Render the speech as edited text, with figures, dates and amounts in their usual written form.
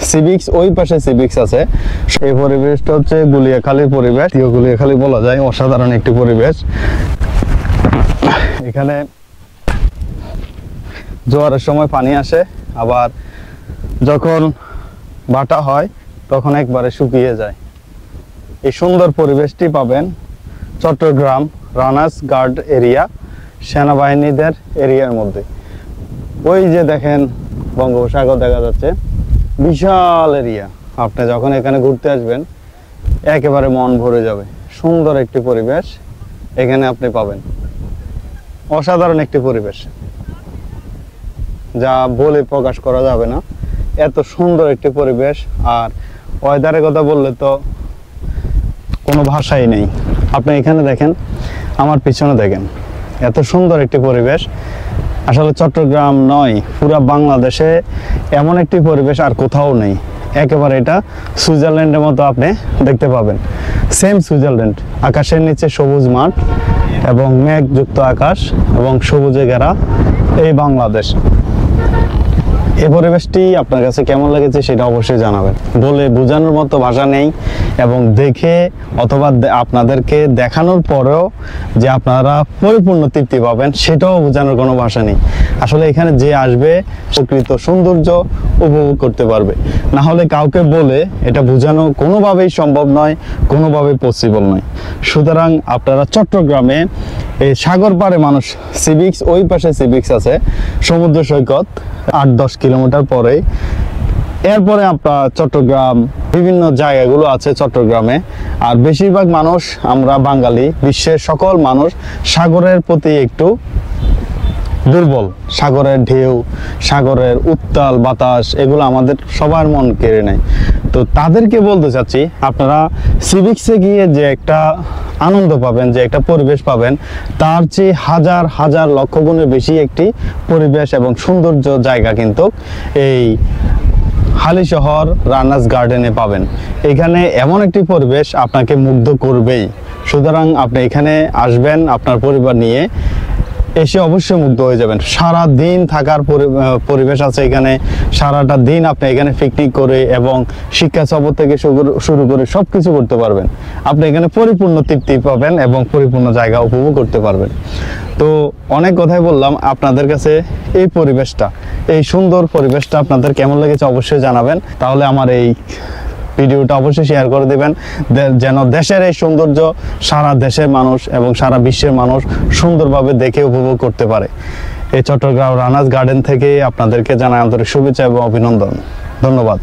Civics, ওই পাশে civics আছে। এই পরিবেশটা হচ্ছে গুলিয়াখালীর পরিবেশ, গুলিয়াখালী বলা যায়, অসাধারণ একটি পরিবেশ। এখানে জোয়ারের সময় পানি আসে, আবার যখন ভাটা হয় তখন একবারে শুকিয়ে যায়। এই সুন্দর পরিবেশটি পাবেন চট্টগ্রাম রানার্স গার্ড এরিয়া, সেনাবাহিনীদের এরিয়ার মধ্যে। ওই যে দেখেন বঙ্গোপসাগর দেখা যাচ্ছে, বিশাল এরিয়া। আপনি যখন এখানে ঘুরতে আসবেন একেবারে মন ভরে যাবে। সুন্দর একটি পরিবেশ এখানে আপনি পাবেন, অসাধারণ একটি পরিবেশ যা বলে প্রকাশ করা যাবে না, এত সুন্দর একটি পরিবেশ। আর ওয়েদারের কথা বললে তো কোনো ভাষাই নেই। আপনি এখানে দেখেন, আমার পিছনে দেখেন, এত সুন্দর একটি পরিবেশ। আসলে চট্টগ্রাম নয়, পুরো বাংলাদেশে এমন একটি পরিবেশ আর কোথাও নেই। একেবারে এটা সুইজারল্যান্ডের মতো আপনি দেখতে পাবেন, সেম সুইজারল্যান্ড। আকাশের নিচে সবুজ মাঠ এবং মেঘযুক্ত আকাশ এবং সবুজে ঘেরা এই বাংলাদেশ। এই পরিবেশটি আপনার কাছে কেমন লেগেছে সেটা অবশ্যই জানাবেন। বলে বোঝানোর মতো ভাষা নেই, এবং দেখে অথবা আপনাদেরকে দেখানোর পরেও যে আপনারা পরিপূর্ণ তৃপ্তি পাবেন সেটাও বোঝানোর কোনো ভাষা নেই। আসলে এখানে যে আসবে প্রকৃত সৌন্দর্য উপভোগ করতে পারবে, না হলে কাউকে বলে এটা বোঝানো কোনোভাবেই সম্ভব নয়, কোনোভাবেই পসিবল নয়। সুতরাং আপনারা চট্টগ্রামে এই সাগর পাড়ে মানুষ, সিভিক্স, ওই পাশে সিভিক্স আছে, সমুদ্র সৈকত 8-10 কিলোমিটার পরেই। এরপরে আপনার চট্টগ্রাম, বিভিন্ন জায়গাগুলো আছে চট্টগ্রামে। আর বেশিরভাগ মানুষ, আমরা বাঙালি, বিশ্বের সকল মানুষ সাগরের প্রতি একটু দুর্বল। সাগরের ঢেউ, সাগরের উত্তাল বাতাস, এগুলো আমাদের সবার মন কেড়ে নেয়। তো তাদেরকে বলতে চাচ্ছি, আপনারা সিভিক্সে গিয়ে যে একটা আনন্দ পাবেন, যে একটা পরিবেশ পাবেন, তার চেয়ে হাজার হাজার লক্ষ গুণের বেশি একটি পরিবেশ এবং সৌন্দর্য জায়গা কিন্তু এই হালিশহর রানার্স গার্ডেনে পাবেন। এখানে এমন একটি পরিবেশ আপনাকে মুগ্ধ করবেই। সুতরাং আপনি এখানে আসবেন আপনার পরিবার নিয়ে, এসে অবশ্যই মুগ্ধ হয়ে যাবেন। সারা দিন থাকার পরিবেশ আছে এখানে। সারাটা দিন আপনি এখানে পিকনিক করে এবং শিক্ষা সফর থেকে শুরু করে সব কিছু করতে পারবেন। আপনি এখানে পরিপূর্ণ তৃপ্তি পাবেন এবং পরিপূর্ণ জায়গা উপভোগ করতে পারবেন। তো অনেক কথাই বললাম আপনাদের কাছে। এই পরিবেশটা, এই সুন্দর পরিবেশটা আপনাদের কেমন লেগেছে অবশ্যই জানাবেন। তাহলে আমার এই ভিডিওটা অবশ্যই শেয়ার করে দেবেন, যেন দেশের এই সৌন্দর্য সারা দেশের মানুষ এবং সারা বিশ্বের মানুষ সুন্দরভাবে দেখে উপভোগ করতে পারে। এই চট্টগ্রাম রানার্স গার্ডেন থেকে আপনাদেরকে জানাই আন্তরিক শুভেচ্ছা এবং অভিনন্দন। ধন্যবাদ।